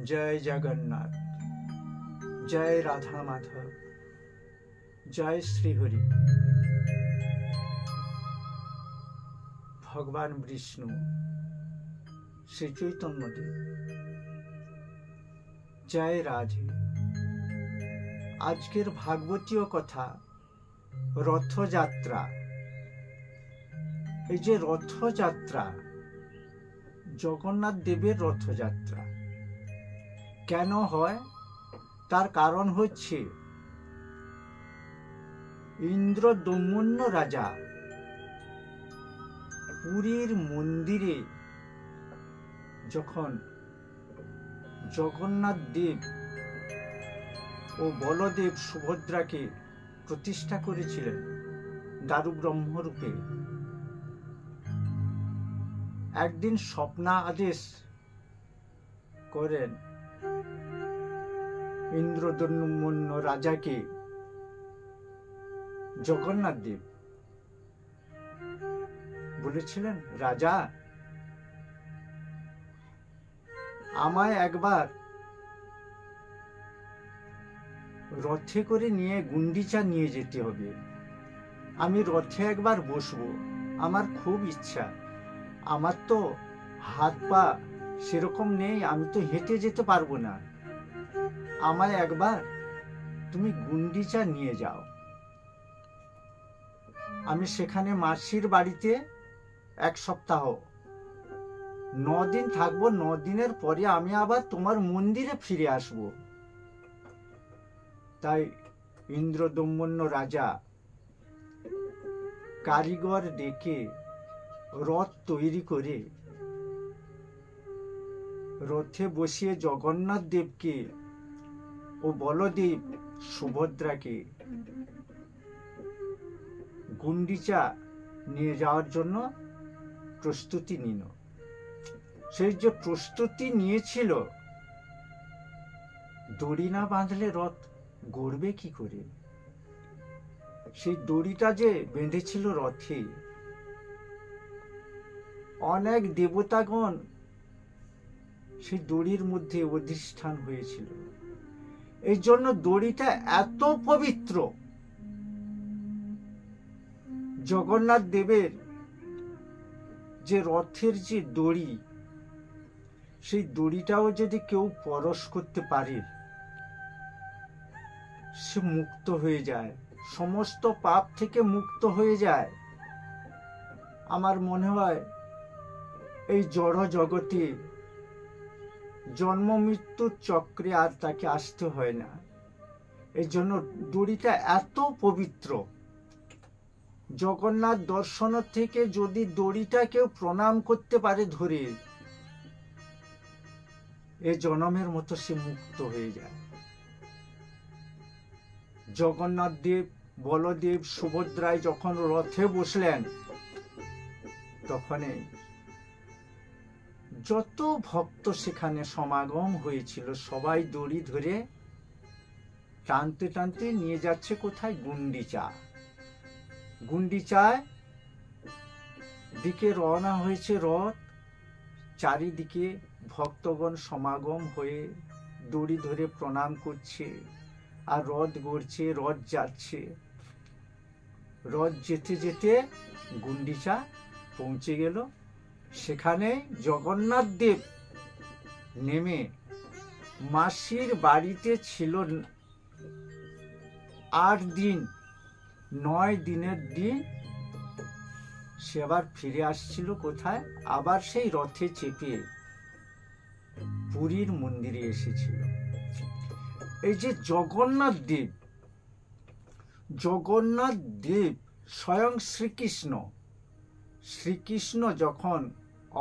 জয় জগন্নাথ, জয় রাধা মাধব, জয় শ্রীহরি। ভগবান বিষ্ণু, শ্রী চৈতন্যদেব, জয় রাধে। আজকের ভাগবতীয় কথা রথযাত্রা। এই যে রথযাত্রা, জগন্নাথ দেবের রথযাত্রা কেন হয় তার কারণ হচ্ছে ইন্দ্রদম্যন্য রাজা পুরীর মন্দিরে যখন জগন্নাথ দেব ও বলদেব সুভদ্রাকে প্রতিষ্ঠা করেছিলেন দারু ব্রহ্মরূপে, একদিন স্বপ্না আদেশ করেন ইন্দ্রদম্যন্য রাজাকে। জগন্নাথ দেব বলেছিলেন, রাজা আমায় একবার রথে করে নিয়ে গুন্ডিচা নিয়ে যেতে হবে। আমি রথে একবার বসবো, আমার খুব ইচ্ছা। আমার তো হাত পা সেরকম নেই, আমি তো হেঁটে যেতে পারবো না। আমায় একবার তুমি গুন্ডিচা নিয়ে যাও। আমি সেখানে মাসির বাড়িতে 1 সপ্তাহ 9 দিন থাকবো। 9 দিনের পরে আমি আবার তোমার মন্দিরে ফিরে আসব। তাই ইন্দ্রদম্যন্য রাজা কারিগর ডেকে রথ তৈরি করে রথে বসিয়ে জগন্নাথ দেবকে ও বলদেব সুভদ্রাকে গুন্ডিচা নিয়ে যাওয়ার জন্য প্রস্তুতি নিল। সেই যে প্রস্তুতি নিয়েছিল, দড়ি না বাঁধলে রথ গড়বে কি করে? সেই দড়িটা যে বেঁধেছিল রথে, অনেক দেবতাগণ সেই দড়ির মধ্যে অধিষ্ঠান হয়েছিল। এই জন্য দড়িটা এত পবিত্র। জগন্নাথ দেবের যে রথের যে দড়ি, সেই দড়িটাও যদি কেউ পরশ করতে পারে, সে মুক্ত হয়ে যায়, সমস্ত পাপ থেকে মুক্ত হয়ে যায়। আমার মনে হয় এই জড় জগতে জন্ম মৃত্যুর চক্রে আর তাকে আসতে হয় না। এই জন্য দড়িটা এত পবিত্র। জগন্নাথ দর্শন থেকে যদি দড়িটা কেউ প্রণাম করতে পারে ধরে, এ জনমের মতো সে মুক্ত হয়ে যায়। জগন্নাথ দেব বলদেব সুভদ্রায় যখন রথে বসলেন, তখনই যত ভক্ত সেখানে সমাগম হয়েছিল, সবাই দড়ি ধরে টানতে টানতে নিয়ে যাচ্ছে কোথায়? গুন্ডিচা। গুন্ডিচায় দিকে রওনা হয়েছে রথ। চারিদিকে ভক্তগণ সমাগম হয়ে দড়ি ধরে প্রণাম করছে, আর রথ গড়ছে, রথ যাচ্ছে। রথ যেতে যেতে গুন্ডিচা পৌঁছে গেল। সেখানে জগন্নাথ দেব নেমে মাসির বাড়িতে ছিল 8 দিন। 9 দিনের দিন সে আবার ফিরে আসছিল কোথায়? আবার সেই রথে চেপে পুরীর মন্দিরে এসেছিল। এই যে জগন্নাথ দেব, জগন্নাথ দেব স্বয়ং শ্রীকৃষ্ণ। শ্রীকৃষ্ণ যখন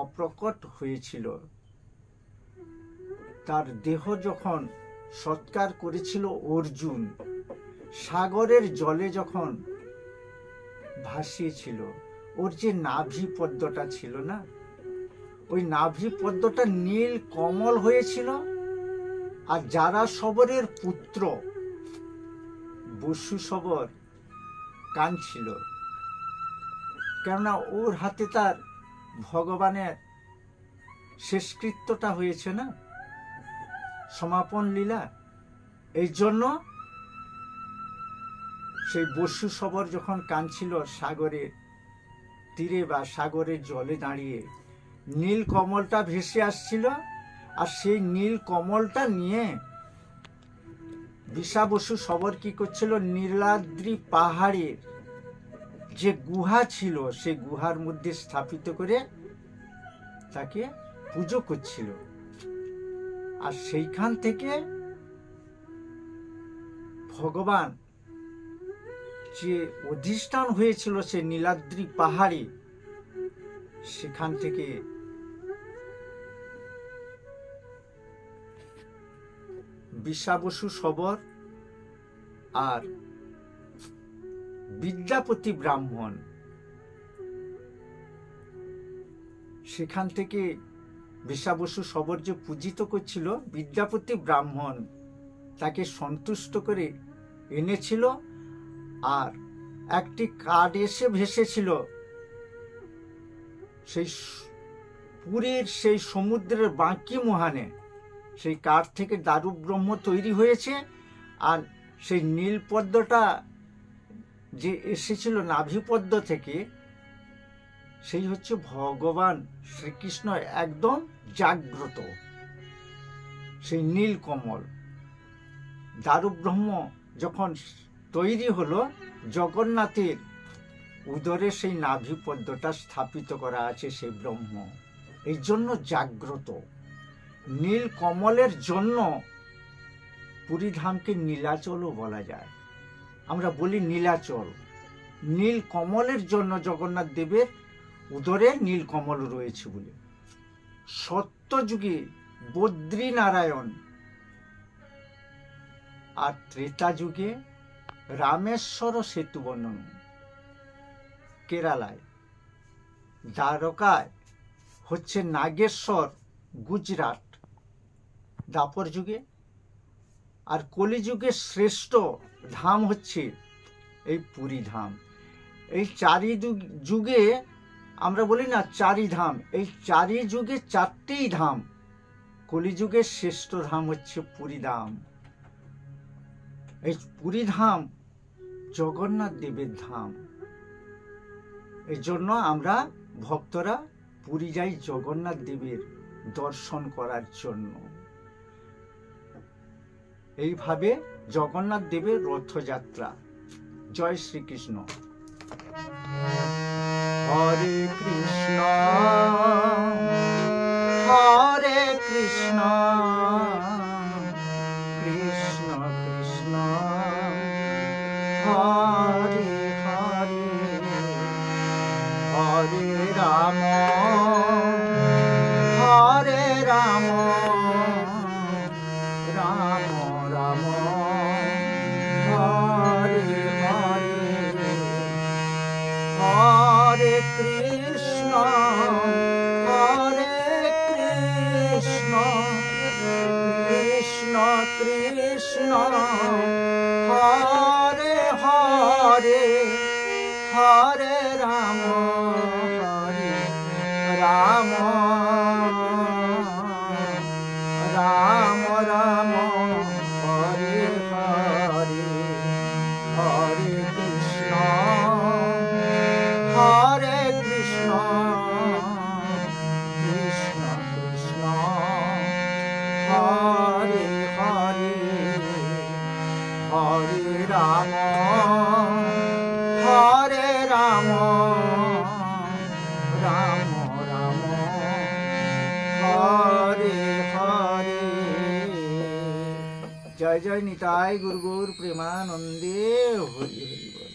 অপ্রকট হয়েছিল, তার দেহ যখন সৎকার করেছিল অর্জুন, সাগরের জলে যখন ভাসিয়েছিল, ওর যে নাভি পদ্মটা ছিল না, ওই নাভি পদ্মটা নীল কমল হয়েছিল। আর যারা সবরের পুত্র বসু সবর কাঁদছিল, কেননা ওর হাতে তার ভগবানের শেষকৃত্যটা হয়েছে না। সমাপন লীলা। এই জন্য সেই বসু শবর যখন কাঁদছিল সাগরের তীরে বা সাগরের জলে দাঁড়িয়ে, নীল কমলটা ভেসে আসছিল, আর সেই নীল কমলটা নিয়ে বিশা বসু শবর কি করছিল, নীলাদ্রি পাহাড়ের যে গুহা ছিল সেই গুহার মধ্যে স্থাপিত করে তাকে পুজো করছিল। আর সেইখান থেকে ভগবান যে অধিষ্ঠান হয়েছিল সে নীলাদ্রি পাহাড়ে, সেখান থেকে বিশা বসু শবর আর বিদ্যাপতি ব্রাহ্মণ, সেখান থেকে বিশা বসু শবর যে পূজিত করছিল, বিদ্যাপতি ব্রাহ্মণ তাকে সন্তুষ্ট করে এনেছিল। আর একটি কাঠ এসে ভেসেছিল সেই পুরীর সেই সমুদ্রের বাঁকি মুহানে, সেই কাঠ থেকে দারু ব্রহ্ম তৈরি হয়েছে। আর সেই নীল পদ্মটা যে এসেছিল নাভিপদ্ম থেকে, সেই হচ্ছে ভগবান শ্রীকৃষ্ণ একদম জাগ্রত সেই নীল কমল। দারু ব্রহ্ম যখন তৈরি হলো, জগন্নাথের উদরে সেই নাভিপদ্মটা স্থাপিত করা আছে সেই ব্রহ্ম, এই জন্য জাগ্রত। নীল কমলের জন্য পুরীধামকে নীলাচলও বলা যায়। আমরা বলি নীলাচল। নীল কমলের জন্য জগন্নাথ দেবের উদরে নীল কমল রয়েছে বলে। সত্যযুগে বদ্রীনারায়ণ, আর ত্রেতা যুগে রামেশ্বর সেতু বর্ণন কেরালায়, দ্বারকায় হচ্ছে নাগেশ্বর গুজরাট দাপর যুগে, আর কলিযুগের শ্রেষ্ঠ ধাম হচ্ছে এই পুরী ধাম। এই চারি যুগে আমরা বলি না চারি ধাম, এই চারি যুগে চারটেই ধাম। কলিযুগের শ্রেষ্ঠ ধাম হচ্ছে পুরী ধাম। এই পুরী ধাম জগন্নাথ দেবের ধাম। এই জন্য আমরা ভক্তরা পুরী যাই জগন্নাথ দেবের দর্শন করার জন্য। এইভাবে জগন্নাথ দেবের রথযাত্রা। জয় শ্রীকৃষ্ণ। হরে কৃষ্ণ হরে কৃষ্ণ কৃষ্ণ কৃষ্ণ হরে হরে, হরে রাম হরে রাম রাম রাম হরে হরে, হরে কৃষ্ণ কৃষ্ণ কৃষ্ণ হরে হরে, হরে রাম রাম রাম রাম হরে হরে, হরে কৃষ্ণ কৃষ্ণ কৃষ্ণ হরে হরে, হরে রাম রাম রাম হরে হরে। জয় জয় নিতাই গুরু গুরু প্রেমানন্দে হরি হরি।